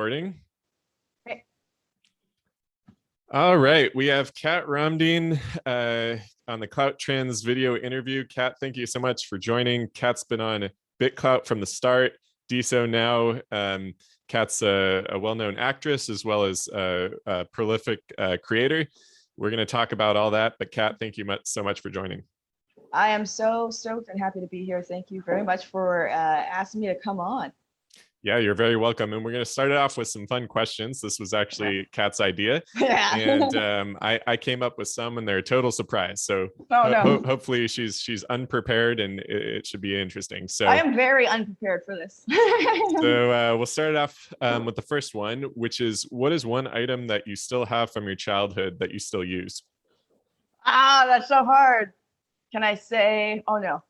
recording. Okay. All right, we have Kat Ramdeen on the CloutTrends video interview. Kat, thank you so much for joining. Kat's been on BitClout from the start, DeSo now. Kat's a well-known actress as well as a prolific creator. We're going to talk about all that, but Kat, thank you so much for joining. I am so stoked and happy to be here. Thank you very much for asking me to come on. Yeah, you're very welcome. And we're going to start it off with some fun questions. This was actually Kat's idea. Yeah. And I came up with some and they're a total surprise. So hopefully she's unprepared and it should be interesting. So I am very unprepared for this. So we'll start it off with the first one, which is, what is one item that you still have from your childhood that you still use? Ah, that's so hard. Can I say, oh no.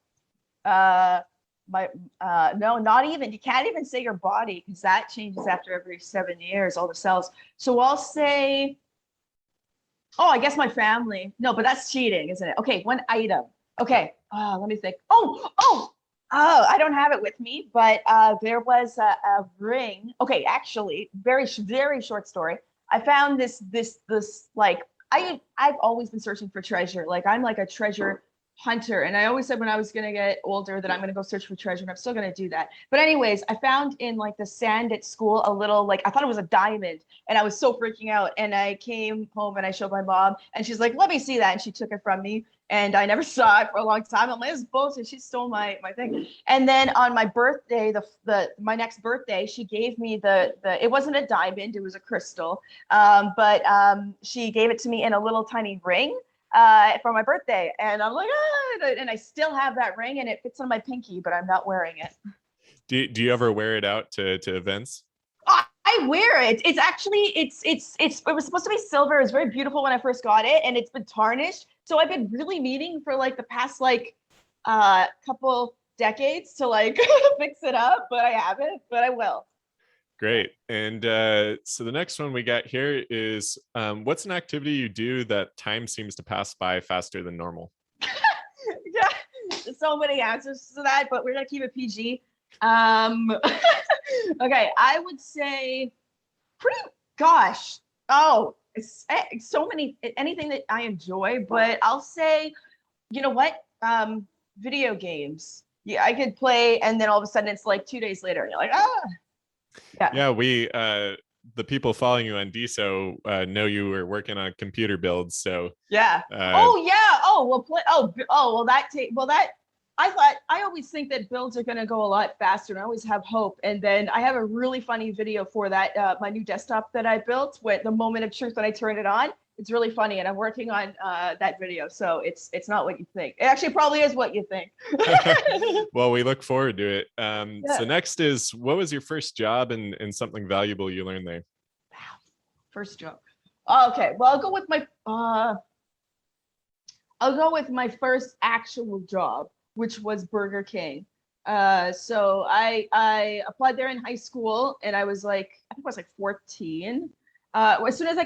No, not even, you can't even say your body because that changes after every 7 years, all the cells. So I'll say, oh, I guess my family. No, but that's cheating, isn't it? Okay, one item. Okay, let me think. Oh, I don't have it with me, but there was a ring. Okay, actually, very short story. I found this like, I've always been searching for treasure. Like, I'm like a treasure hunter, and I always said when I was going to get older that I'm going to go search for treasure, and I'm still going to do that. But anyways, I found in like the sand at school a little, like, I thought it was a diamond, and I was so freaking out, and I came home and I showed my mom, and she's like, let me see that, and she took it from me, and I never saw it for a long time. I'm like, this is bullshit. She stole my thing. And then on my birthday, my next birthday, she gave me the it wasn't a diamond, it was a crystal, but she gave it to me in a little tiny ring for my birthday, and I'm like, and I still have that ring, and it fits on my pinky, but I'm not wearing it. Do you ever wear it out to events? I wear it. It's actually it was supposed to be silver. It was very beautiful when I first got it, and it's been tarnished. So I've been really meaning for like the past like couple decades to like fix it up, but I haven't. But I will. Great. And so the next one we got here is, what's an activity you do that time seems to pass by faster than normal? Yeah, so many answers to that, but we're gonna keep it PG. Okay, I would say it's so many, anything that I enjoy, but I'll say, you know what? Video games. Yeah, I could play, and then all of a sudden it's like 2 days later, and you're like, Yeah, we the people following you on DeSo know you were working on computer builds, so yeah. I always think that builds are going to go a lot faster, and I always have hope. And then I have a really funny video for that, my new desktop that I built, with the moment of truth when I turn it on. It's really funny, and I'm working on that video, so it's not what you think. It actually probably is what you think. Well, we look forward to it. So next is, what was your first job and something valuable you learned there? Wow, first job. Okay, well, I'll go with my first actual job, which was Burger King. So I applied there in high school, and I was like, I think I was like 14. As soon as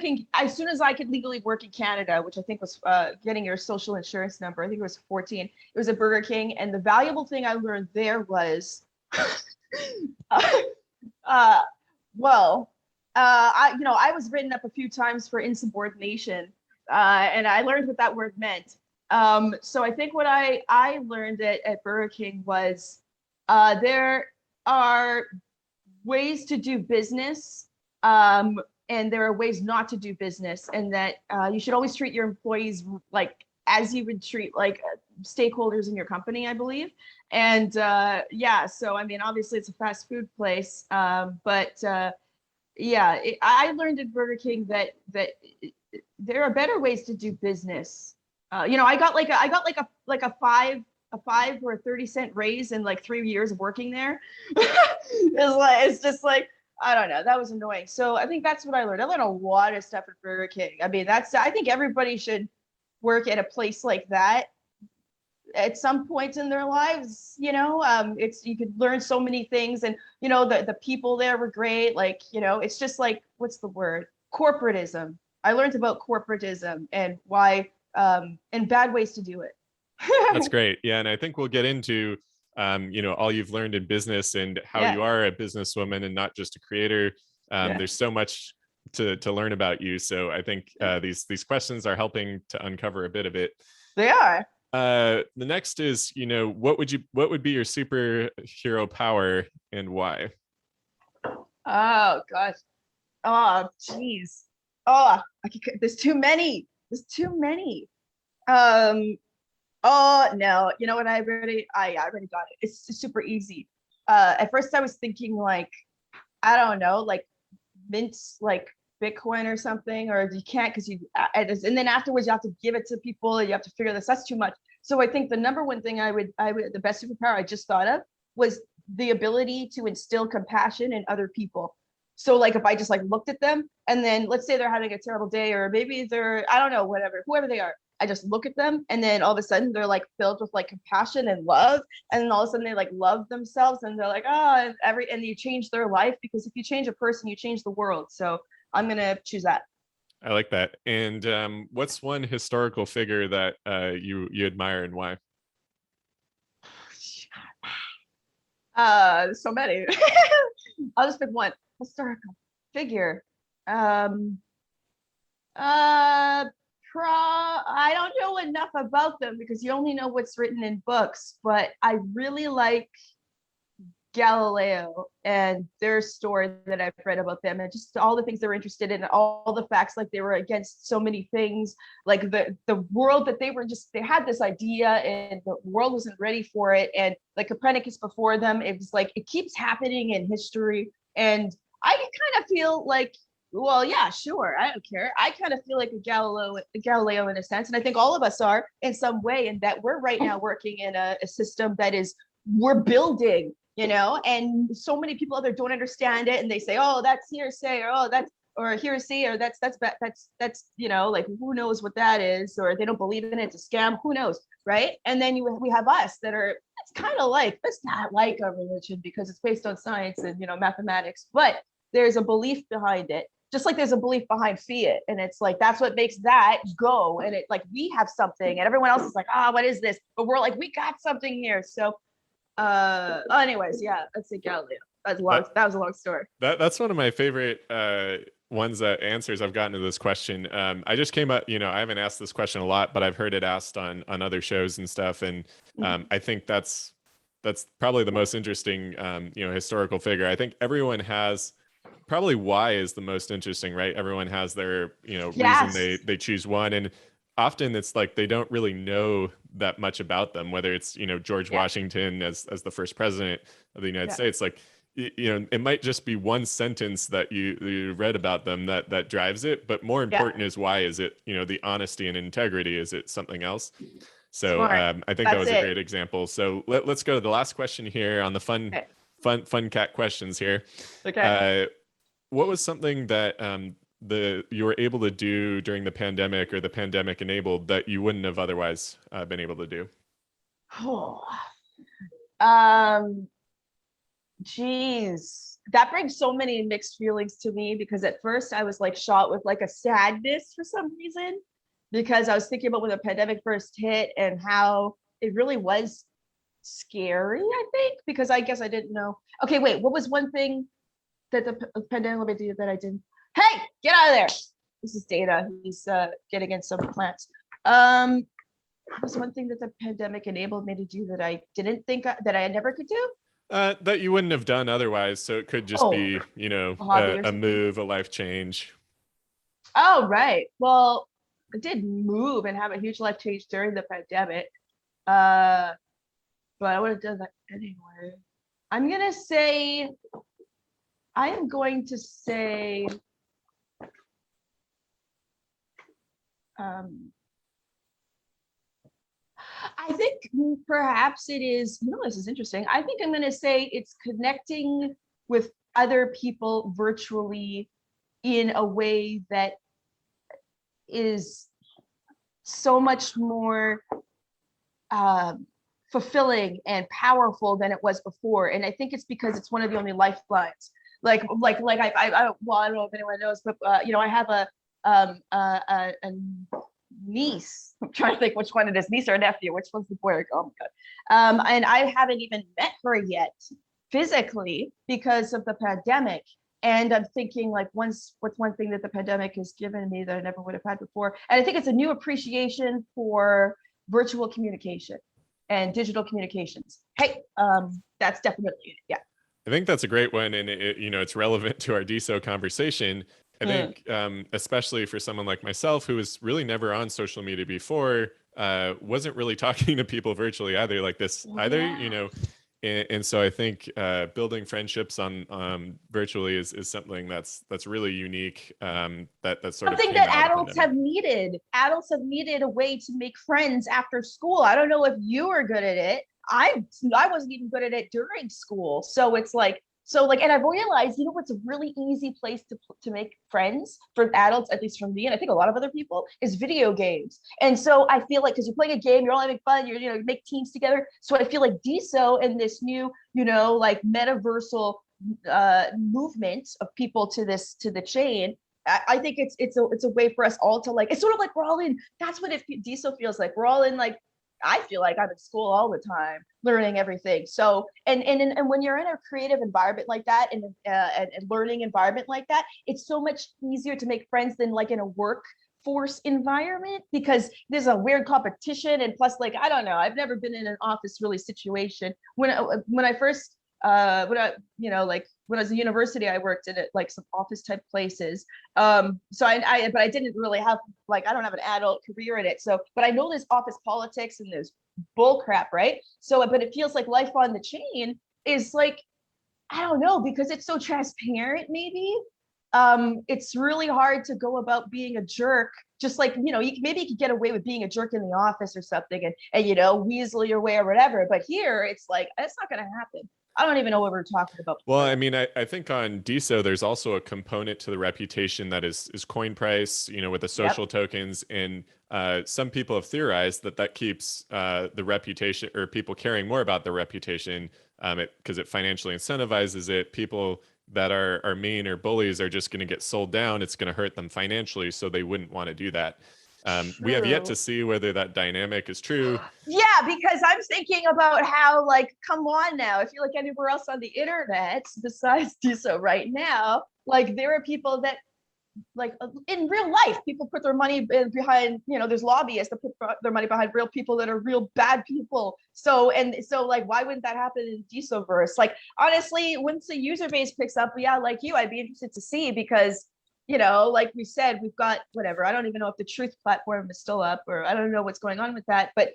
I could legally work in Canada, which I think was getting your social insurance number, I think it was 14. It was at Burger King, and the valuable thing I learned there was, I was written up a few times for insubordination, and I learned what that word meant. So I think what I learned at Burger King was there are ways to do business, and there are ways not to do business, and that you should always treat your employees like as you would treat like stakeholders in your company, I believe. And so I mean, obviously it's a fast food place, but I learned at Burger King that there are better ways to do business. I got like a 5 or a 30-cent raise in like 3 years of working there. It's just like, I don't know. That was annoying. So I think that's what I learned. I learned a lot of stuff at Burger King. I mean, I think everybody should work at a place like that at some point in their lives. You could learn so many things, and the people there were great. Like, it's just like, what's the word? Corporatism. I learned about corporatism and why, and bad ways to do it. That's great. Yeah, and I think we'll get into all you've learned in business and how you are a businesswoman and not just a creator Yeah. There's so much to learn about you. So I think these questions are helping to uncover a bit of it. They are. The next is, what would be your superhero power and why? Oh gosh. Oh geez. Oh, there's too many. There's too many. Oh no, you know what? I already got it. It's super easy. At first I was thinking like, I don't know, like mints like Bitcoin or something, or you can't because and then afterwards you have to give it to people. You have to figure this. That's too much. So I think the number one thing I would the best superpower I just thought of was the ability to instill compassion in other people. So like if I just like looked at them and then let's say they're having a terrible day or maybe they're, I don't know, whatever, whoever they are, I just look at them and then all of a sudden they're like filled with like compassion and love. And then all of a sudden they like love themselves and they're like, oh, and you change their life, because if you change a person, you change the world. So I'm going to choose that. I like that. And what's one historical figure that you admire and why? So many. I'll just pick one historical figure. I don't know enough about them because you only know what's written in books, but I really like Galileo and their story that I've read about them and just all the things they were interested in, all the facts, like they were against so many things, like the world that they had this idea and the world wasn't ready for it. And like Copernicus before them, it was like, it keeps happening in history. And I kind of feel like, well, yeah, sure, I don't care. I kind of feel like a Galileo in a sense. And I think all of us are in some way, and that we're right now working in a system that we're building, and so many people out there don't understand it. And they say, oh, that's hearsay, or oh, that's, or hearsay, or that's like, who knows what that is, or they don't believe in it, it's a scam, who knows, right? And then we have us that are, it's kind of like, it's not like a religion because it's based on science and mathematics, but there's a belief behind it. Just like there's a belief behind fiat, and it's like that's what makes that go. And it like we have something, and everyone else is like, what is this? But we're like, we got something here. So, anyways, yeah, let's say Galileo. That was a long story. That's one of my favorite answers I've gotten to this question. I just came up, I haven't asked this question a lot, but I've heard it asked on other shows and stuff, and I think that's probably the most interesting, historical figure. I think everyone has. Probably why is the most interesting, right? Everyone has their, reason they choose one. And often it's like they don't really know that much about them, whether it's, George Washington as the first president of the United States. Like, it might just be one sentence that you read about them that drives it. But more important is why is it, the honesty and integrity? Is it something else? So I think that was a great example. So let's go to the last question here on the fun cat questions here. Okay. What was something that you were able to do during the pandemic or the pandemic enabled that you wouldn't have otherwise been able to do? Geez, that brings so many mixed feelings to me because at first I was like shot with like a sadness for some reason because I was thinking about when the pandemic first hit and how it really was scary, I think, because I guess I didn't know. Okay, wait, what was one thing that the pandemic made do that I didn't? Hey, get out of there. This is Data. He's getting in some plants. What was one thing that the pandemic enabled me to do that I didn't think that I never could do? That you wouldn't have done otherwise. So it could just be, a move, a life change. Oh, right. Well, I did move and have a huge life change during the pandemic. But I would have done that anyway. I am going to say I think perhaps it is, this is interesting. I think I'm going to say it's connecting with other people virtually in a way that is so much more fulfilling and powerful than it was before. And I think it's because it's one of the only lifelines. I don't know if anyone knows, but I have a niece. I'm trying to think which one it is, niece or nephew. Which one's the boy? Oh my god! And I haven't even met her yet physically because of the pandemic. And I'm thinking like what's one thing that the pandemic has given me that I never would have had before. And I think it's a new appreciation for virtual communication and digital communications. Hey, that's definitely it. Yeah. I think that's a great one, and it's relevant to our DeSo conversation. I Mm. think, especially for someone like myself who was really never on social media before, wasn't really talking to people virtually either, like this Well, either, yeah. and so I think building friendships on virtually is something that's really unique. That sort of Something came that out of the adults pandemic. have needed. Adults have needed a way to make friends after school. I don't know if you are good at it. I wasn't even good at it during school. So it's like and I've realized, what's a really easy place to make friends for adults, at least for me, and I think a lot of other people, is video games. And so I feel like because you're playing a game, you're all having fun, you make teams together. So I feel like DeSo and this new, like metaversal movement of people to the chain. I think it's a way for us all to it's sort of like we're all in. That's what DeSo feels like. We're all in I feel like I'm in school all the time, learning everything. So and when you're in a creative environment like that and learning environment like that, it's so much easier to make friends than like in a workforce environment, because there's a weird competition, and plus I don't know, I've never been in an office really situation. When I first when I was in university, I worked in like some office type places. So but I didn't really have I don't have an adult career in it. So, but I know there's office politics and there's bull crap, right? So, but it feels like life on the chain is I don't know, because it's so transparent, maybe. It's really hard to go about being a jerk. Just maybe you could get away with being a jerk in the office or something and weasel your way or whatever. But here it's it's not going to happen. I don't even know what we're talking about. Well, I mean, I think on DeSo, there's also a component to the reputation that is coin price, with the social tokens. And some people have theorized that keeps the reputation, or people caring more about the reputation, because it financially incentivizes it. People that are mean or bullies are just going to get sold down. It's going to hurt them financially, so they wouldn't want to do that. We have yet to see whether that dynamic is true. Yeah, because I'm thinking about how, come on now, if you look anywhere else on the internet besides DeSo right now, there are people that, in real life, people put their money behind, there's lobbyists that put their money behind real people that are real bad people. So why wouldn't that happen in DeSoverse? Honestly, once the user base picks up, yeah, like you, I'd be interested to see, because like we said, we've got whatever. I don't even know if the Truth platform is still up, or I don't know what's going on with that. But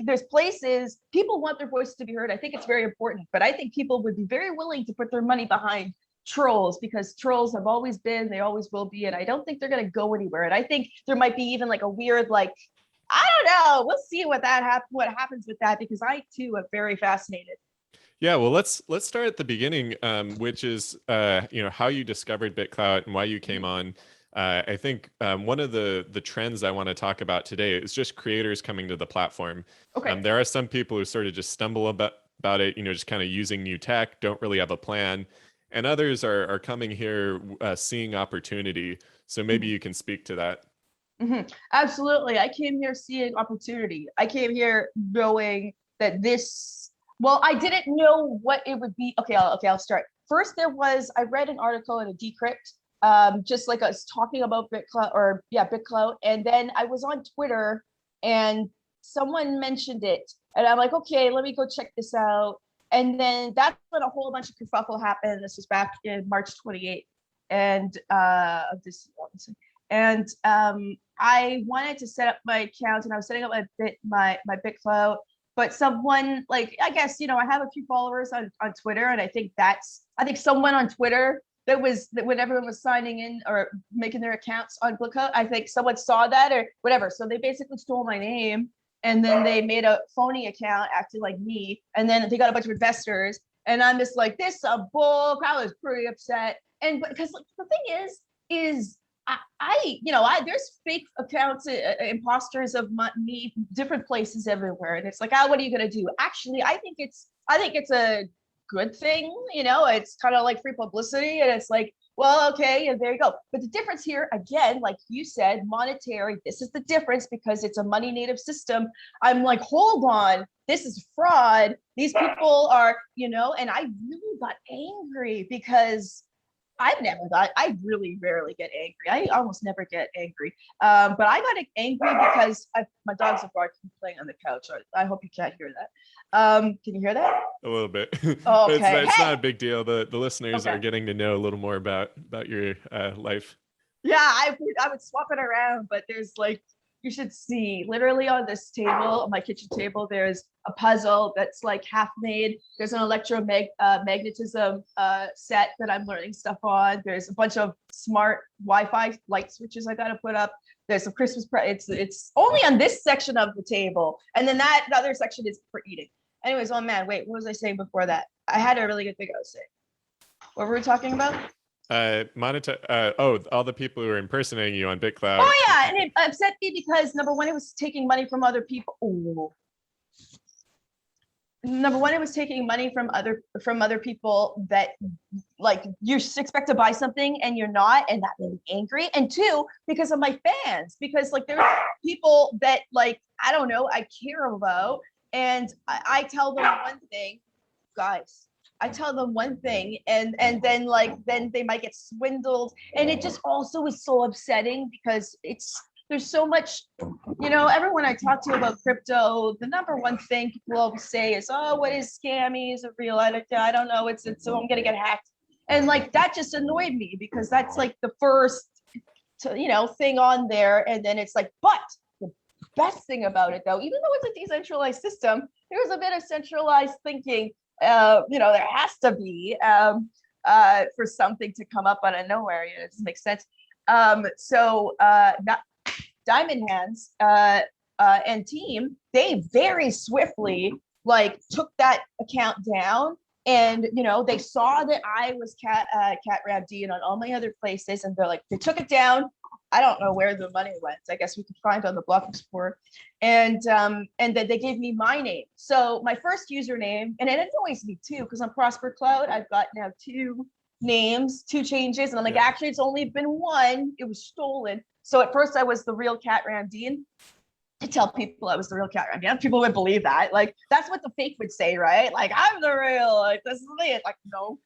there's places people want their voices to be heard. I think it's very important. But I think people would be very willing to put their money behind trolls, because trolls have always been, they always will be, and I don't think they're going to go anywhere. And I think there might be even a weird I don't know. We'll see what happens with that, because I too am very fascinated. Yeah, well, let's start at the beginning, which is how you discovered BitClout and why you came on. I think one of the trends I want to talk about today is just creators coming to the platform. Okay. There are some people who sort of just stumble about it, just kind of using new tech, don't really have a plan, and others are coming here seeing opportunity. So maybe you can speak to that. Mm-hmm. Absolutely. I came here seeing opportunity. I came here knowing that well, I didn't know what it would be. Okay, I'll start. First, I read an article in a Decrypt, just I was talking about BitClout. And then I was on Twitter and someone mentioned it. And I'm like, okay, let me go check this out. And then that's when a whole bunch of kerfuffle happened. This was back in March 28th. And of this, and I wanted to set up my account, and I was setting up my BitClout. But someone I guess, I have a few followers on Twitter, and I think someone on Twitter that when everyone was signing in or making their accounts on BitClout, I think someone saw that or whatever. So they basically stole my name, and then they made a phony account acting like me, and then they got a bunch of investors, and I'm just like, this is a bull. I was pretty upset, and because the thing is. There's fake accounts, imposters of me, different places everywhere, and it's what are you gonna do? Actually, I think it's a good thing. It's kind of like free publicity, and it's well, okay, and there you go. But the difference here, again, like you said, monetary. This is the difference, because it's a money native system. I'm like, hold on, this is fraud. These people are, and I really got angry because I really rarely get angry. I almost never get angry. But I got angry because my dogs are barking playing on the couch. I hope you can't hear that. Can you hear that? A little bit, Oh, but okay. it's Hey. not a big deal. The listeners are Okay. getting to know a little more about your life. Yeah, I would swap it around, but there's like, you should see literally on this table, on my kitchen table, there's a puzzle that's like half made. There's an magnetism set that I'm learning stuff on. There's a bunch of smart Wi-Fi light switches I got to put up. There's some Christmas it's only on this section of the table, and then the other section is for eating. Anyways, oh man, wait, what was I saying before that? I had a really good thing I was saying. What were we talking about? All the people who are impersonating you on BitClout. Oh yeah, and it upset me because number one, it was taking money from other people. Ooh. Number one, it was taking money from other people that like you expect to buy something and you're not, and that made me angry. And two, because of my fans, because like there's people that like I don't know, I care about, and I tell them one thing, guys. I tell them one thing and then they might get swindled. And it just also is so upsetting because there's so much, everyone I talk to about crypto, the number one thing people always say is, oh, what is scammy? Is it real? I don't know. It's so I'm gonna get hacked. And like that just annoyed me because that's like the first thing on there. And then it's like, but the best thing about it though, even though it's a decentralized system, there's a bit of centralized thinking. There has to be for something to come up out of nowhere. It doesn't make sense. Diamond Hands and team, they very swiftly like took that account down, and they saw that I was Cat Ramdeen on all my other places, and they took it down. I don't know where the money went. I guess we could find on the Block Explorer. And then they gave me my name. So my first username, and it annoys me too, because on Prosper Cloud, I've got now 2 names, 2 changes. And I'm like, actually, it's only been 1. It was stolen. So at first I was the real Cat Ramdeen. To tell people I was the real Cat Ramdeen. People would believe that. Like, that's what the fake would say, right? Like, I'm the real, like, this is it. Like, no.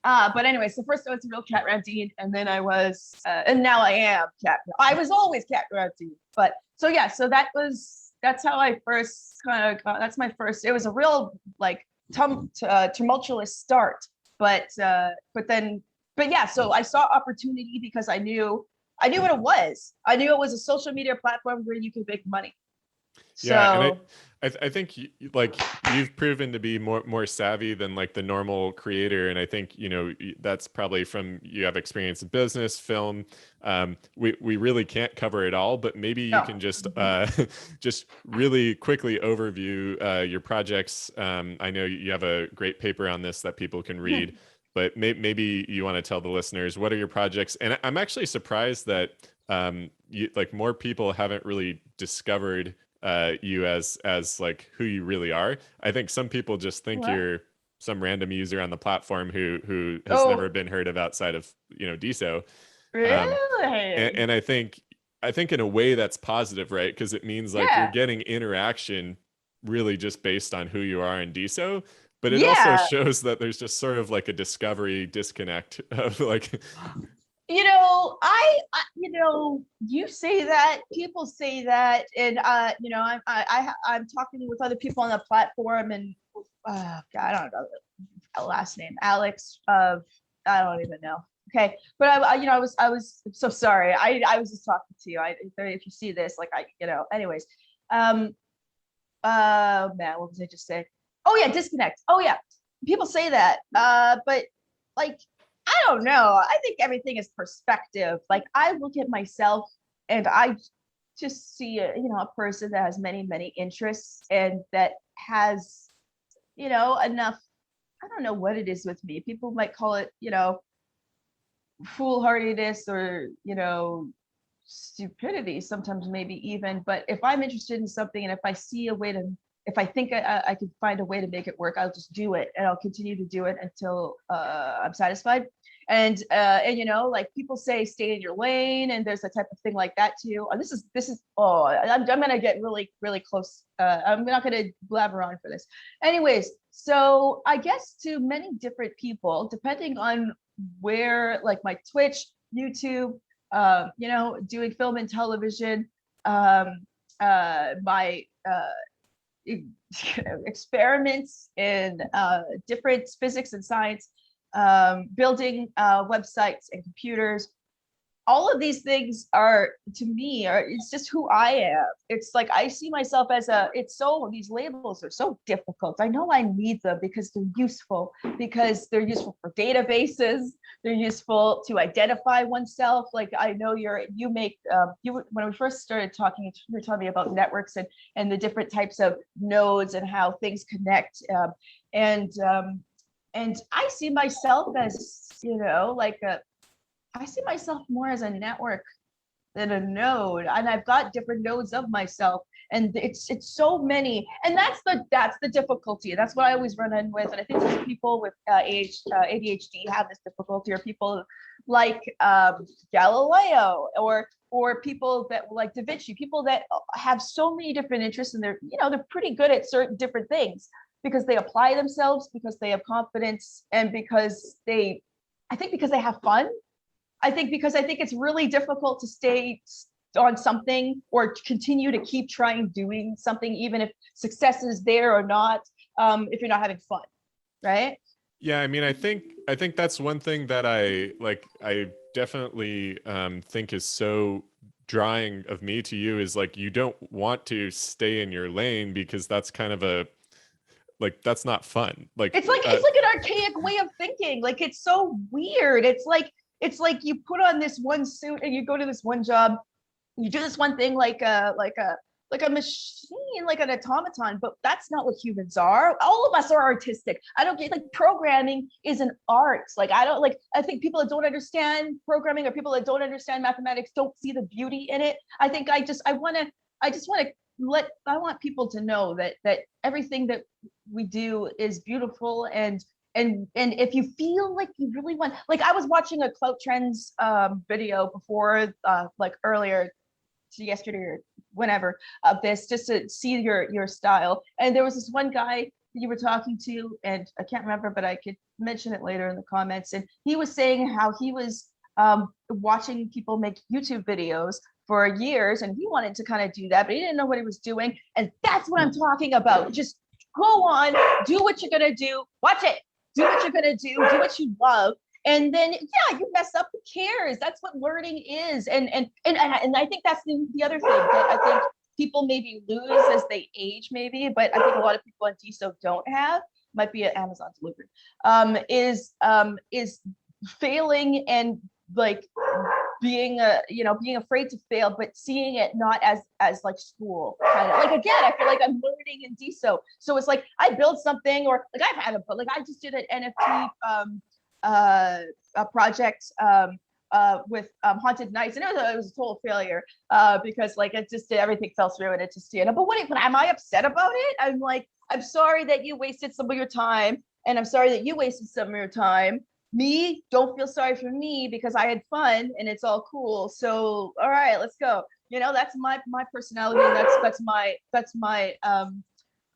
But anyway, so first I was the real Cat Ramdeen, and then I was, and now I am Cat. I was always Cat Ramdeen, but so that's how I first kind of got. That's my first. It was a real like tumultuous start, but yeah. So I saw opportunity because I knew what it was. I knew it was a social media platform where you can make money. Yeah, and I think you've proven to be more savvy than like the normal creator, and I think that's probably from you have experience in business, film. We really can't cover it all, but maybe you can just just really quickly overview your projects. I know you have a great paper on this that people can read. But maybe you want to tell the listeners what are your projects, and I'm actually surprised that more people haven't really discovered you as like who you really are. I think some people just think you're some random user on the platform who has never been heard of outside of DeSo. Really? And I think in a way that's positive, right? Because it means like you're getting interaction really just based on who you are in DeSo. But it also shows that there's just sort of like a discovery disconnect of like, you say that, people say that, and I'm talking with other people on the platform, and God, I don't know the last name, Alex. I don't even know. Okay, but I was so sorry. I was just talking to you. If you see this, like anyways, man, what was I just saying? Oh yeah, disconnect. Oh yeah, people say that, but like I don't know. I think everything is perspective. Like I look at myself and I just see a person that has many interests and that has enough. I don't know what it is with me. People might call it foolhardiness or stupidity sometimes, maybe even. But if I'm interested in something and if I see a way to, if I think I could find a way to make it work, I'll just do it, and I'll continue to do it until I'm satisfied. And like people say, stay in your lane, and there's a type of thing like that too. This is I'm gonna get really close. I'm not gonna blabber on for this. Anyways, so I guess to many different people, depending on where like my Twitch, YouTube, you know, doing film and television, my experiments in different physics and science, building websites and computers. All of these things are, to me, it's just who I am. It's like I see myself as these labels are so difficult. I know I need them because they're useful for databases. They're useful to identify oneself. Like I know when we first started talking, you were telling me about networks and the different types of nodes and how things connect. And I see myself as, you know, I see myself more as a network than a node, and I've got different nodes of myself, and it's so many, and that's the difficulty. That's what I always run in with, and I think those people with ADHD have this difficulty, or people like Galileo, or people that like Da Vinci, people that have so many different interests, and they're pretty good at certain different things because they apply themselves, because they have confidence, and because they have fun. I think it's really difficult to stay on something or to continue to keep trying doing something, even if success is there or not, if you're not having fun, right? Yeah, I mean, I think that's one thing that I definitely think is so drawing of me to you, is like you don't want to stay in your lane because that's kind of that's not fun. Like it's like an archaic way of thinking. Like it's so weird. It's like you put on this one suit and you go to this one job, you do this one thing like a machine, like an automaton, but that's not what humans are. All of us are artistic. I don't get, like, programming is an art. Like I think people that don't understand programming or people that don't understand mathematics don't see the beauty in it. I want people to know that everything that we do is beautiful, and if you feel like you really want, like I was watching a CloutTrends video before, like earlier yesterday or whenever, of this, just to see your style, and there was this one guy you were talking to, and I can't remember, but I could mention it later in the comments, and he was saying how he was watching people make YouTube videos for years, and he wanted to kind of do that, but he didn't know what he was doing, and that's what I'm talking about. Just go on, do what you're gonna do, watch it, do what you're gonna do what you love, and then you mess up, who cares? That's what learning is. And I think that's the other thing that I think people maybe lose as they age, maybe, but I think a lot of people on DeSo don't have, might be an Amazon delivery, is failing, and like being afraid to fail, but seeing it not as like school, kind of like, again, I feel like I'm learning in DeSo. So it's like I build something, or like I just did an NFT a project with Haunted Nights, and it was a total failure because like it just everything fell through, and it just but am I upset about it? I'm like, I'm sorry that you wasted some of your time, and I'm sorry that you wasted some of your time. Me, don't feel sorry for me because I had fun and it's all cool. So all right, let's go. That's my personality. That's my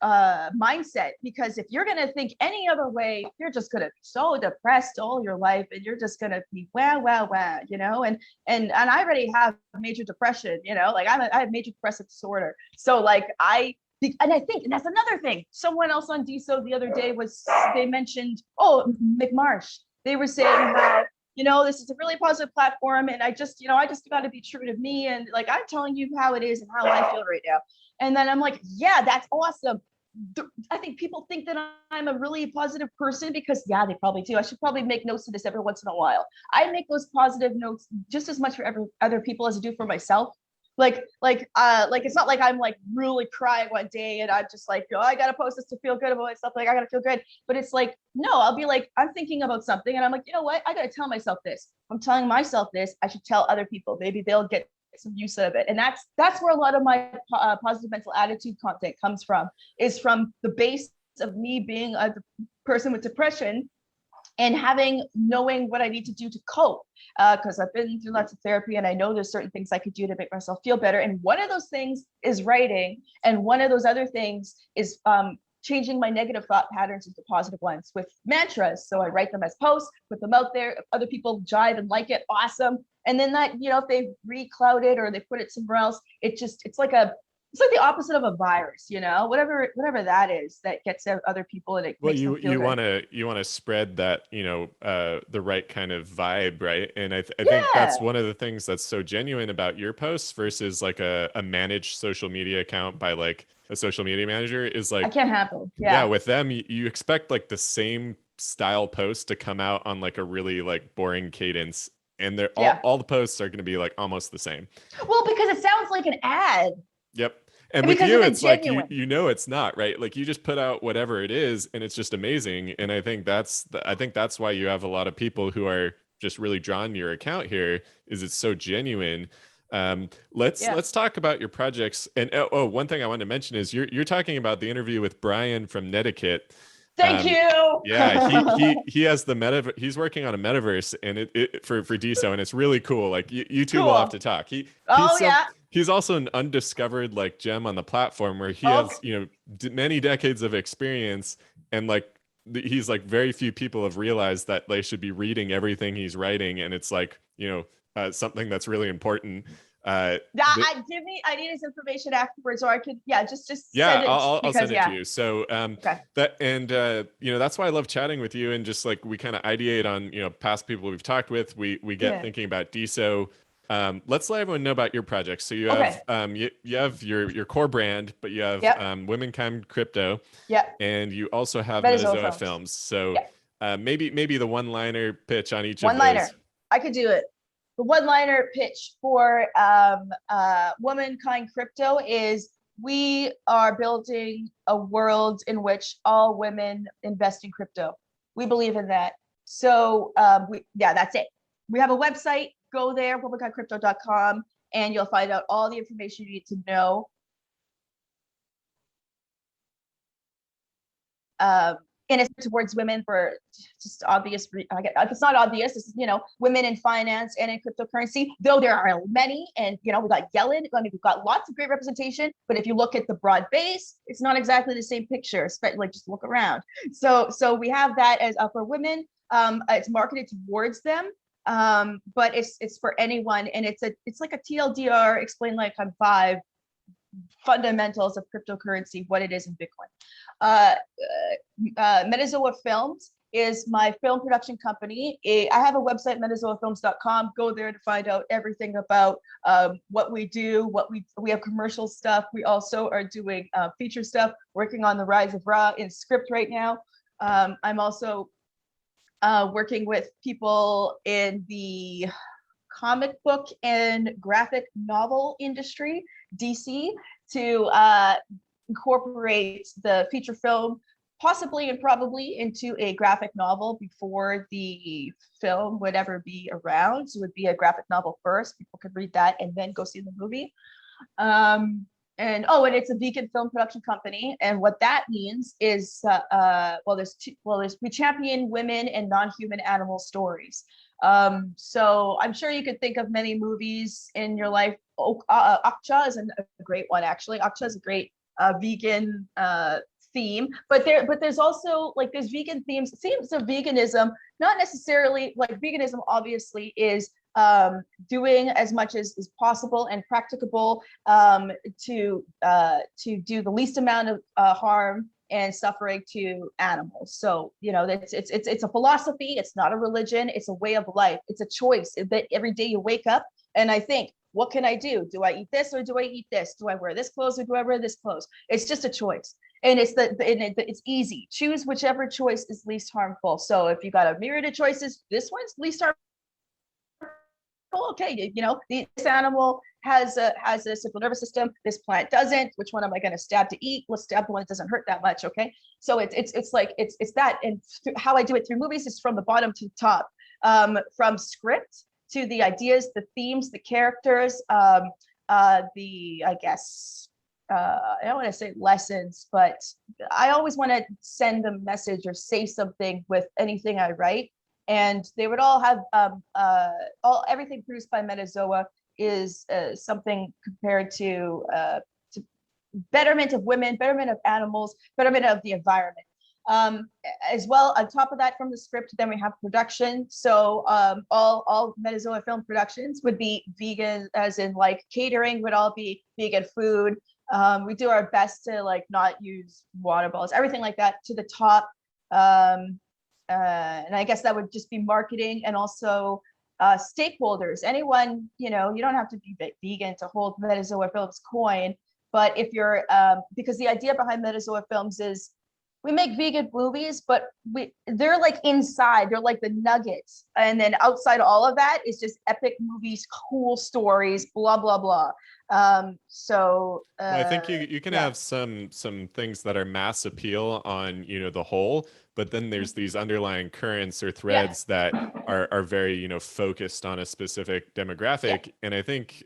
mindset, because if you're gonna think any other way, you're just gonna be so depressed all your life, and you're just gonna be and I already have major depression, like I have major depressive disorder. So like I think, and that's another thing, someone else on DeSo the other day they mentioned, McMarsh. They were saying how, this is a really positive platform, and I just got to be true to me, and like I'm telling you how it is and how I feel right now. And then I'm like, yeah, that's awesome. I think people think that I'm a really positive person because, yeah, they probably do. I should probably make notes of this every once in a while. I make those positive notes just as much for other people as I do for myself. Like it's not like I'm like really crying one day and I'm just like, I gotta post this to feel good about myself. Like I gotta feel good. But it's like, no, I'll be like, I'm thinking about something and I'm like, you know what? I gotta tell myself this. I'm telling myself this. I should tell other people. Maybe they'll get some use out of it. And that's where a lot of my positive mental attitude content comes from, is from the base of me being a person with depression and knowing what I need to do to cope, because I've been through lots of therapy and I know there's certain things I could do to make myself feel better. And one of those things is writing, and one of those other things is changing my negative thought patterns into positive ones with mantras. So I write them as posts, put them out there. If other people jive and like it, awesome. And then that, if they re-cloud it or they put it somewhere else, it's like the opposite of a virus, whatever that is that gets out other people and it makes them feel good. You want to spread that, the right kind of vibe, right? And I think that's one of the things that's so genuine about your posts versus like a managed social media account by like a social media manager is like, I can't handle. Yeah, with them, you expect like the same style post to come out on like a really like boring cadence, and they're all the posts are going to be like almost the same. Well, because it sounds like an ad. Yep. And with you, it's like it's not, right? Like you just put out whatever it is, and it's just amazing. And I think that's why you have a lot of people who are just really drawn to your account here. Is it's so genuine. Let's talk about your projects. And one thing I wanted to mention is you're talking about the interview with Brian from Netiquette. Thank you. Yeah, he has the he's working on a metaverse and it for DeSo, and it's really cool. Like you two will have to talk. He's also an undiscovered like gem on the platform where he has many decades of experience, and like he's like very few people have realized that they should be reading everything he's writing, and it's like something that's really important. I need his information afterwards, or I could just send it. I'll send it to you. So that's why I love chatting with you, and just like we kind of ideate on past people we've talked with. We get thinking about DeSo. Let's let everyone know about your projects. So you have you have your core brand, but you have Womankind Crypto, and you also have Metazoa Films. So maybe the one-liner pitch on each of those. I could do it. The one-liner pitch for Womankind Crypto is we are building a world in which all women invest in crypto. We believe in that. So that's it. We have a website. Go there, womankindcrypto.com, and you'll find out all the information you need to know. And it's towards women for just obvious. If it's not obvious, this is women in finance and in cryptocurrency. Though there are many, and we got Yellen. I mean, we've got lots of great representation. But if you look at the broad base, it's not exactly the same picture. Like just look around. So we have that as for women. It's marketed towards them, but it's for anyone, and it's like a TLDR explain like on 5 fundamentals of cryptocurrency, what it is in Bitcoin. Metazoa Films is my film production company. I have a website, metazoafilms.com. Go there to find out everything about what we do, we have commercial stuff. We also are doing feature stuff, working on the Rise of Ra in script right now. I'm also working with people in the comic book and graphic novel industry, DC, to incorporate the feature film possibly and probably into a graphic novel before the film would ever be around. So it would be a graphic novel first. People could read that and then go see the movie. And it's a vegan film production company. And what that means is, we champion women and non-human animal stories. So I'm sure you could think of many movies in your life. Akcha is a great one, actually. Akcha is a great vegan theme, but there's also like there's vegan themes of veganism, not necessarily like veganism obviously is doing as much as is possible and practicable to do the least amount of harm and suffering to animals. So it's a philosophy, it's not a religion, it's a way of life, it's a choice that every day you wake up and I think, what can I do? Do I eat this or do I eat this? Do I wear this clothes or do I wear this clothes? It's just a choice. And it's easy. Choose whichever choice is least harmful. So if you got a myriad of choices, this one's least harmful. Okay, this animal has a central nervous system. This plant doesn't. Which one am I going to stab to eat? Let's stab the one that doesn't hurt that much. Okay, so it's that. And how I do it through movies is from the bottom to the top, from script to the ideas, the themes, the characters, I don't want to say lessons, but I always want to send a message or say something with anything I write. And they would all have everything produced by Metazoa is something compared to betterment of women, betterment of animals, betterment of the environment. As well, on top of that, from the script, then we have production. So all Metazoa Film productions would be vegan, as in like catering would all be vegan food. We do our best to like not use water bottles, everything like that to the top. And I guess that would just be marketing, and also stakeholders. Anyone, you know, you don't have to be vegan to hold Metazoa Films coin, but if you're, because the idea behind Metazoa Films is we make vegan movies, but they're like inside, they're like the nuggets. And then outside all of that is just epic movies, cool stories, blah, blah, blah. Well, I think you can have some things that are mass appeal on, you know, the whole, but then there's these underlying currents or threads that are very, you know, focused on a specific demographic. And I think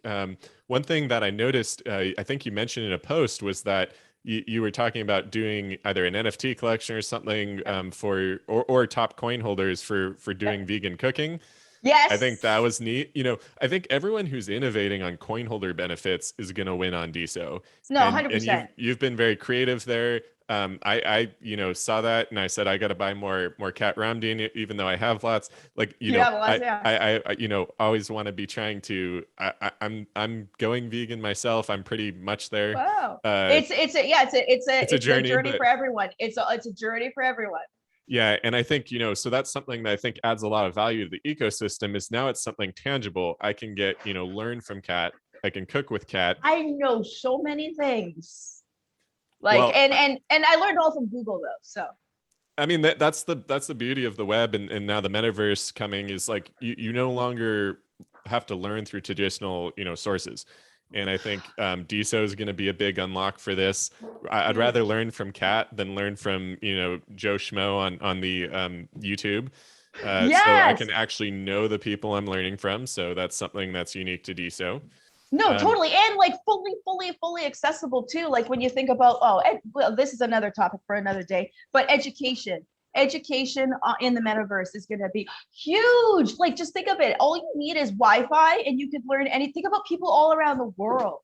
one thing that I noticed, I think you mentioned in a post, was that you were talking about doing either an NFT collection or something for or top coin holders for doing vegan cooking. Yes. I think that was neat. You know, I think everyone who's innovating on coin holder benefits is going to win on DeSo. No, 100%. And you've been very creative there. I you know, saw that and I said I got to buy more cat Ramdeen, even though I have lots. Like, you know, I you know, always want to be trying to. I'm going vegan myself. I'm pretty much there. Wow. It's a journey for everyone. It's a journey for everyone. Yeah, and I think, you know, so that's something that I think adds a lot of value to the ecosystem. Is now it's something tangible. I can get, you know, learn from Cat. I can cook with Cat. I know so many things. Like, well, and I learned all from Google though. So I mean, that's the beauty of the web, and now the metaverse coming is like you no longer have to learn through traditional, you know, sources. And I think DeSo is going to be a big unlock for this. I'd rather learn from Cat than learn from, you know, Joe Schmo on the YouTube. Yes. So I can actually know the people I'm learning from. So that's something that's unique to DeSo. No, totally. And like fully accessible too. Like when you think about, well, this is another topic for another day, but education in the metaverse is going to be huge. Like, just think of it. All you need is Wi-Fi and you could learn anything. Think about people all around the world,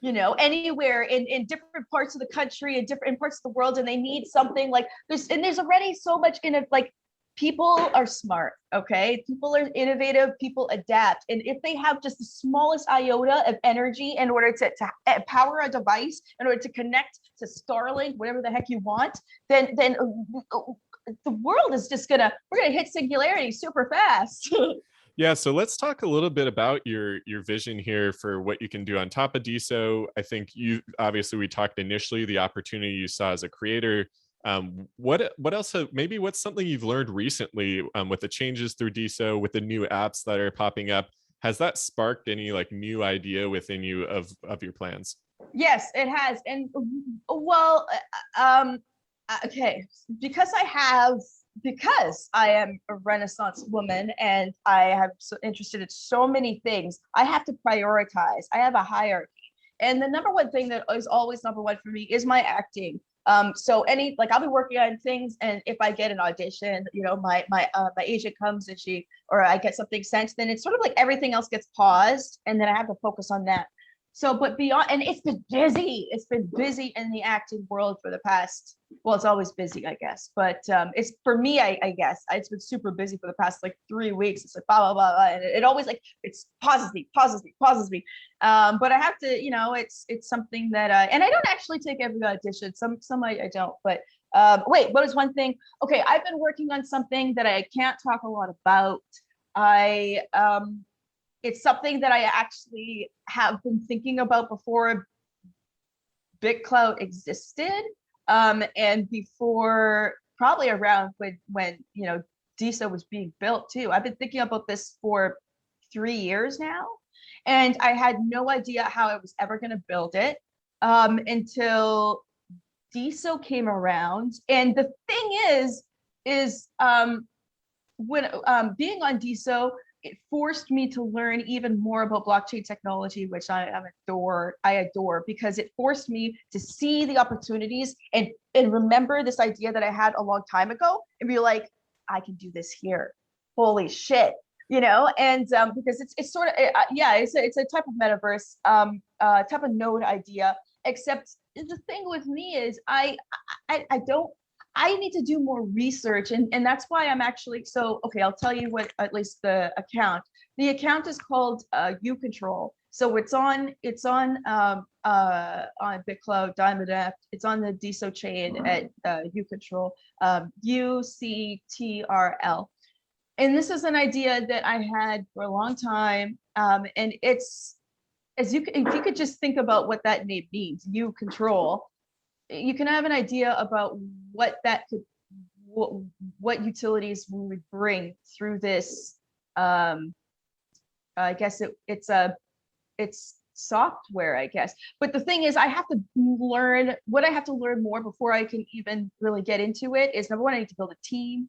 you know, anywhere in different parts of the country and different parts of the world. And they need something like this. And there's already so much in it. Like, people are smart, okay? People are innovative, people adapt. And if they have just the smallest iota of energy in order to power a device, in order to connect to Starlink, whatever the heck you want, then the world is just we're gonna hit singularity super fast. Yeah, so let's talk a little bit about your vision here for what you can do on top of DeSo. I think obviously we talked initially the opportunity you saw as a creator. What else? Maybe what's something you've learned recently with the changes through DeSo, with the new apps that are popping up? Has that sparked any like new idea within you of your plans? Yes, it has. And well, okay, because I am a Renaissance woman and I have so interested in so many things, I have to prioritize. I have a hierarchy. And the number one thing that is always number one for me is my acting. So I'll be working on things, and if I get an audition, you know, my agent comes and or I get something sent, then it's sort of like everything else gets paused, and then I have to focus on that. So, but beyond, and it's been busy in the acting world for the past, well, it's always busy, I guess, but it's for me, I guess, it's been super busy for the past like 3 weeks. It's like blah, blah, blah, blah. And it always like, it's pauses me. But I have to, you know, it's something that, and I don't actually take every audition. Some I don't, but wait, what is one thing? Okay, I've been working on something that I can't talk a lot about. It's something that I actually have been thinking about before BitClout existed, and before probably around when you know DeSo was being built too. I've been thinking about this for 3 years now, and I had no idea how I was ever going to build it until DeSo came around. And the thing is when being on DeSo, it forced me to learn even more about blockchain technology, which I adore, because it forced me to see the opportunities and remember this idea that I had a long time ago and be like, I can do this here. Holy shit, you know? And because it's sort of, it's a type of metaverse, type of node idea, except the thing with me is I don't, I need to do more research, and that's why I'm actually, so okay, I'll tell you what, at least the account is called uControl. So on BitClout, Diamond F, it's on the DeSo chain at uControl, UCTRL. And this is an idea that I had for a long time, and it's, if you could just think about what that name means, uControl, you can have an idea about what that could, what utilities we would bring through this. I guess it's software, I guess. But the thing is, I have to learn what I have to learn more before I can even really get into it. Is number one, I need to build a team.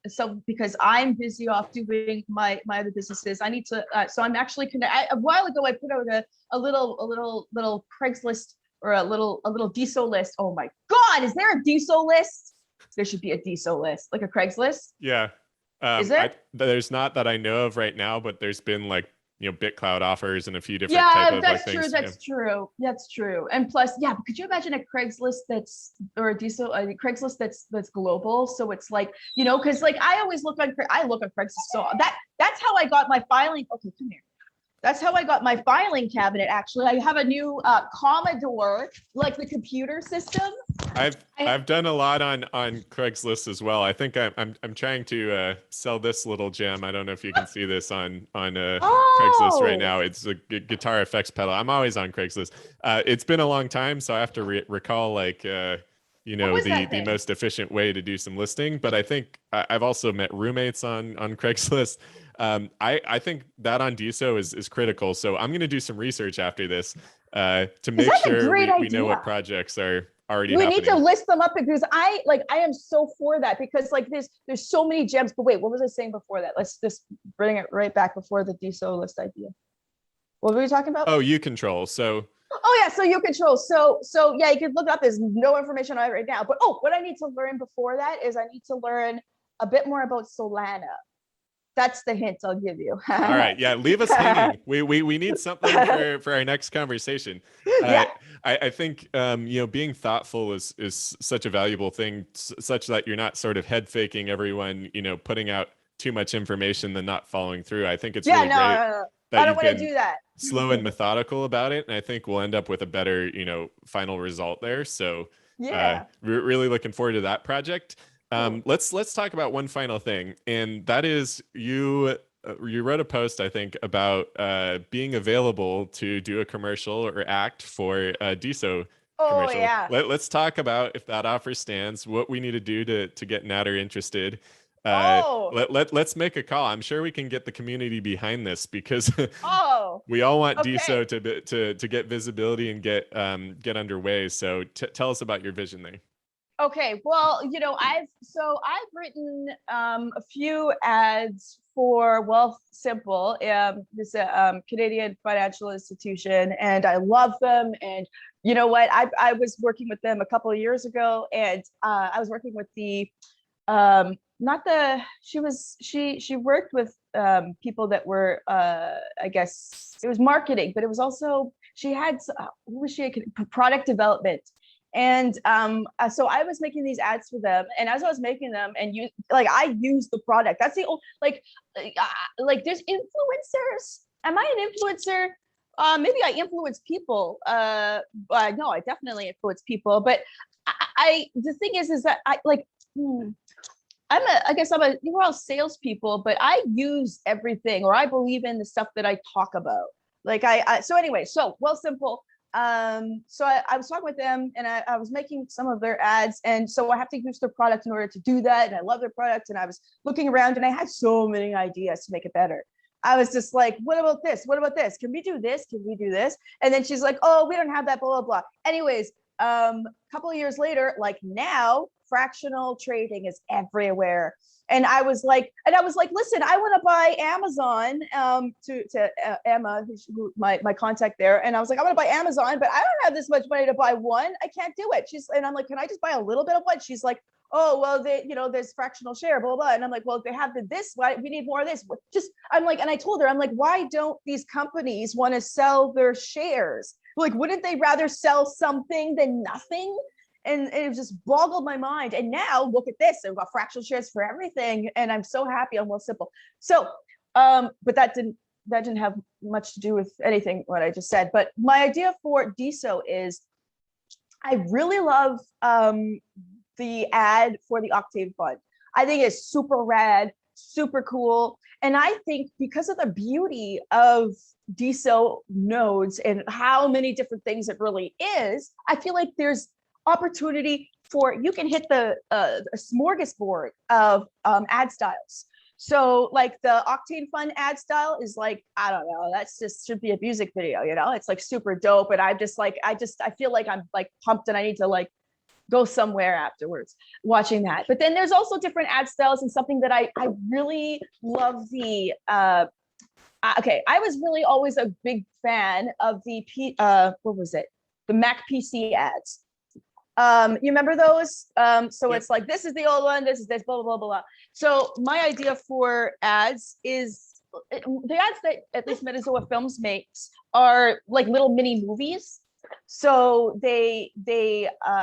So because I'm busy off doing my other businesses, I need to. So I'm actually a while ago I put out a little Craigslist, or a little DeSo list. Oh my God, is there a DeSo list? There should be a DeSo list, like a Craigslist. Yeah. Is there? There's not that I know of right now, but there's been like, BitClout offers and a few different type of like things. That's true. And plus, yeah, but could you imagine a Craigslist or a Craigslist that's global? So it's like, because like I always look on Craigslist. So that's how I got my filing. Okay, come here. That's how I got my filing cabinet. Actually, I have a new Commodore, like the computer system. I've done a lot on Craigslist as well. I think I'm trying to sell this little gem. I don't know if you can see this on Craigslist right now. It's a guitar effects pedal. I'm always on Craigslist. It's been a long time, so I have to recall like the most efficient way to do some listing. But I think I've also met roommates on Craigslist. I think that on DeSo is critical. So I'm going to do some research after this to make sure we know what projects are already happening. We need to list them up, because I am so for that, because like there's so many gems. But wait, what was I saying before that? Let's just bring it right back before the DeSo list idea. What were we talking about? Oh, uControl. So. Oh yeah, so uControl. So yeah, you can look it up. There's no information on it right now. But what I need to learn before that is I need to learn a bit more about Solana. That's the hint I'll give you. All right. Yeah. Leave us hanging. We need something for our next conversation. Yeah. I think, being thoughtful is such a valuable thing, such that you're not sort of head faking everyone, putting out too much information then not following through. I think it's really great. No. I don't want to do that. Slow and methodical about it. And I think we'll end up with a better, final result there. So yeah, we're really looking forward to that project. Let's talk about one final thing, and that is you wrote a post, I think, about being available to do a commercial or act for a DeSo commercial. Yeah. Let's talk about if that offer stands, what we need to do to get Natter interested. Let's make a call. I'm sure we can get the community behind this, because we all want DeSo to get visibility and get underway. So tell us about your vision there. Okay, well, I've written a few ads for Wealthsimple, this Canadian financial institution, and I love them. And you know what? I was working with them a couple of years ago, and I was working with the she worked with people that were I guess it was marketing, but it was also, she had product development. And so I was making these ads for them, and as I was making them, and I used the product. That's the old like there's influencers. Am I an influencer? Maybe I influence people. But no, I definitely influence people. But the thing is that we're all salespeople, but I use everything, or I believe in the stuff that I talk about. So Wealthsimple. So I was talking with them, and I was making some of their ads, and so I have to use their product in order to do that. And I love their product, and I was looking around, and I had so many ideas to make it better. I was just like, what about this? What about this? Can we do this? Can we do this? And then she's like, oh, we don't have that, blah, blah, blah. Anyways, a couple of years later, like now, fractional trading is everywhere. And I was like, listen, I want to buy Amazon to Emma, my contact there. And I was like, I want to buy Amazon, but I don't have this much money to buy one. I can't do it. And I'm like, can I just buy a little bit of one? She's like, oh, well, there's fractional share, blah, blah. And I'm like, well, if they have this, why we need more of this? And I told her, I'm like, why don't these companies want to sell their shares? Like, wouldn't they rather sell something than nothing? And it just boggled my mind. And now look at this. I've got fractional shares for everything. And I'm so happy on Wealthsimple. So, but that didn't have much to do with anything what I just said. But my idea for DeSo is I really love the ad for the Octane Fund. I think it's super rad, super cool. And I think because of the beauty of DeSo nodes and how many different things it really is, I feel like there's opportunity for, you can hit the smorgasbord of ad styles. So like the Octane Fund ad style is like, I don't know, that's just should be a music video, you know, it's like super dope. And I'm just like, I feel like I'm like pumped and I need to like go somewhere afterwards watching that. But then there's also different ad styles, and something that I really love the, okay, I was really always a big fan of the, what was it? The Mac PC ads. You remember those? So it's like, this is the old one, this is this, blah, blah, blah, blah. So my idea for ads is, the ads that at least Metazoa Films makes are like little mini movies. So they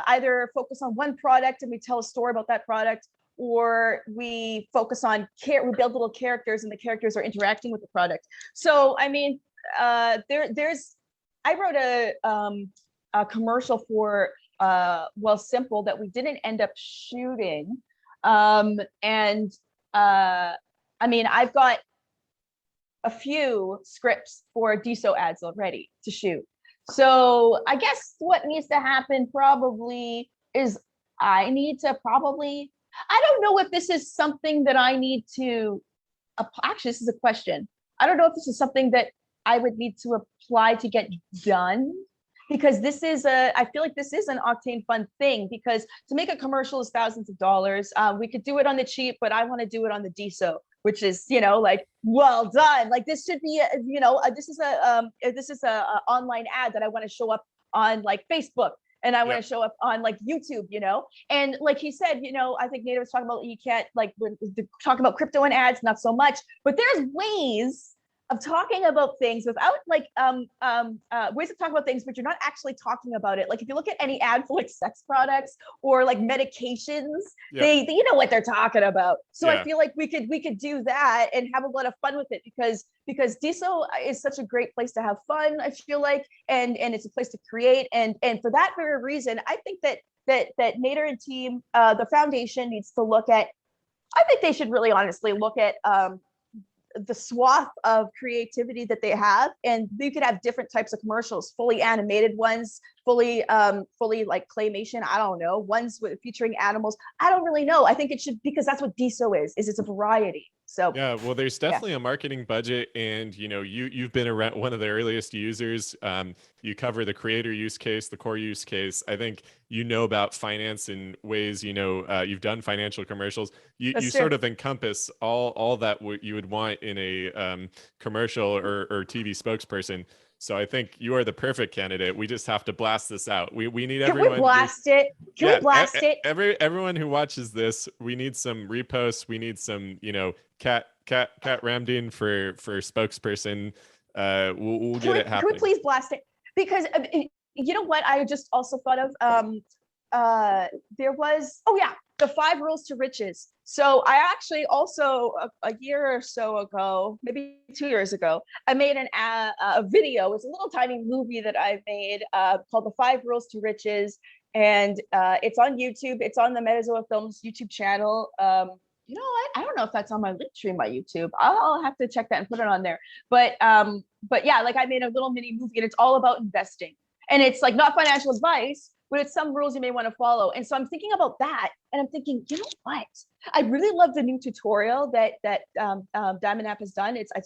either focus on one product and we tell a story about that product, or we focus on we build little characters and the characters are interacting with the product. So, I mean, I wrote a commercial for Wealthsimple that we didn't end up shooting. I mean, I've got a few scripts for DeSo ads already to shoot. So I guess what needs to happen probably is I don't know if this is something that I need to, actually, this is a question. I don't know if this is something that I would need to apply to get done, because I feel like this is an Octane Fund thing, because to make a commercial is thousands of dollars. We could do it on the cheap, but I want to do it on the DeSo, which is, you know, like, well done. Like this should be, this is a online ad that I want to show up on like Facebook, and I want to show up on like YouTube, you know? And like he said, you know, I think Nader was talking about, you can't like talk about crypto and ads, not so much, but there's ways of talking about things without like ways of talking about things, but you're not actually talking about it. Like if you look at any ad for like sex products or like medications, they you know what they're talking about. So I feel like we could do that and have a lot of fun with it, because DeSo is such a great place to have fun, I feel like, and it's a place to create, and for that very reason, I think that Nader and team, the foundation needs to look at, I think they should really honestly look at the swath of creativity that they have, and you could have different types of commercials, fully animated ones, fully like claymation, I don't know, ones featuring animals, I don't really know. I think it should, because that's what DeSo is it's a variety. So yeah, well, there's definitely a marketing budget, and you know, you've been around one of the earliest users. You cover the creator use case, the core use case. I think you know about finance in ways, you know, you've done financial commercials. You sort of encompass all that you would want in a commercial or TV spokesperson. So I think you are the perfect candidate. We just have to blast this out. We need everyone. Can we blast it? Can we blast it? Everyone who watches this, we need some reposts. We need some, you know, Cat Ramdeen for spokesperson. We'll get it happening. Can we please blast it? Because you know what I just also thought of? There was, the 5 rules to riches. So I actually also a year or so ago, maybe 2 years ago, I made a video. It's a little tiny movie that I made called the 5 rules to riches. And it's on YouTube. It's on the Metazoa Films YouTube channel. You know, I don't know if that's on my link tree, my YouTube. I'll have to check that and put it on there. But yeah, like I made a little mini movie, and it's all about investing. And it's like not financial advice, but it's some rules you may want to follow. And so I'm thinking about that, and I'm thinking, you know what? I really love the new tutorial that Diamond App has done. It's a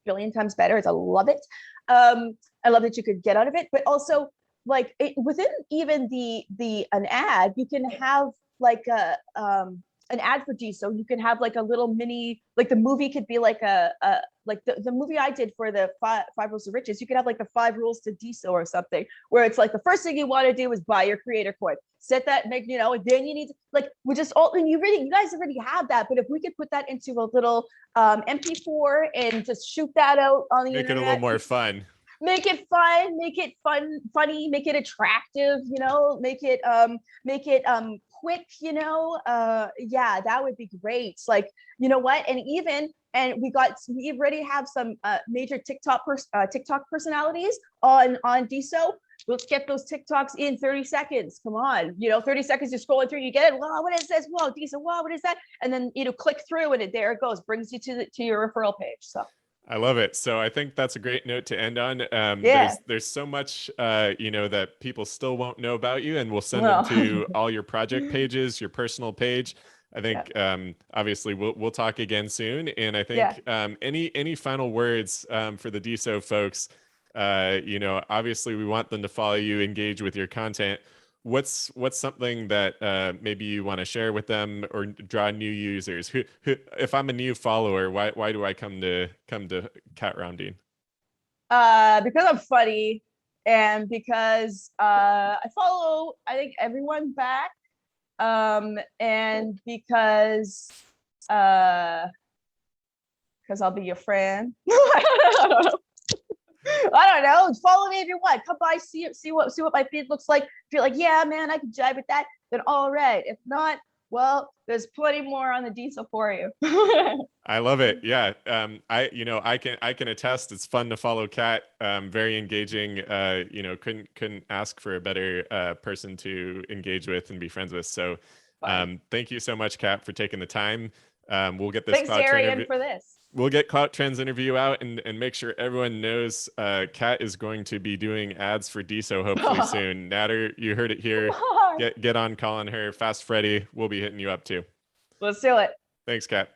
billion times better. I love it. I love that you could get out of it, but also like within even an ad, you can have like an ad for DeSo. You can have like a little mini, like the movie could be like like the movie I did for the five rules to riches. You could have like the 5 rules to DeSo or something, where it's like the first thing you want to do is buy your creator coin, set that, make, you know, and then you need to, like, we just all, and you guys already have that, but if we could put that into a little MP4 and just shoot that out on the internet, make it a little more fun. make it fun, funny, make it attractive, you know, make it quick, you know. Yeah, that would be great. Like, you know what? And we already have some major TikTok personalities on DeSo. Let's get those TikToks in 30 seconds. Come on, you know, 30 seconds you're scrolling through, you get it. Wow, what is this? Whoa, DeSo, wow, what is that? And then, you know, click through and there it goes, brings you to your referral page. So I love it. So I think that's a great note to end on. yeah. There's so much, you know, that people still won't know about you, and we'll send them Well, to all your project pages, your personal page. I yeah. think obviously we'll talk again soon. And I Yeah. think any final words for the DeSo folks? You know, obviously we want them to follow you, engage with your content. What's something that maybe you want to share with them or draw new users? Who if I'm a new follower, why do I come to Kat Ramdeen? Because I'm funny, and because I follow, I think, everyone back, and because I'll be your friend. I don't know. I don't know. Follow me if you want. Come by, see what my feed looks like. If you're like, yeah, man, I can jive with that, then all right. If not, well, there's plenty more on the DeSo for you. I love it. Yeah. I can attest. It's fun to follow Kat. Very engaging. You know, couldn't ask for a better person to engage with and be friends with. So, thank you so much, Kat, for taking the time. We'll get this Thanks, Arian, for this. We'll get CloutTrends interview out and make sure everyone knows Kat is going to be doing ads for DeSo hopefully soon. Natter, you heard it here. Get on calling her. Fast Freddy, we'll be hitting you up too. Let's do it. Thanks, Kat.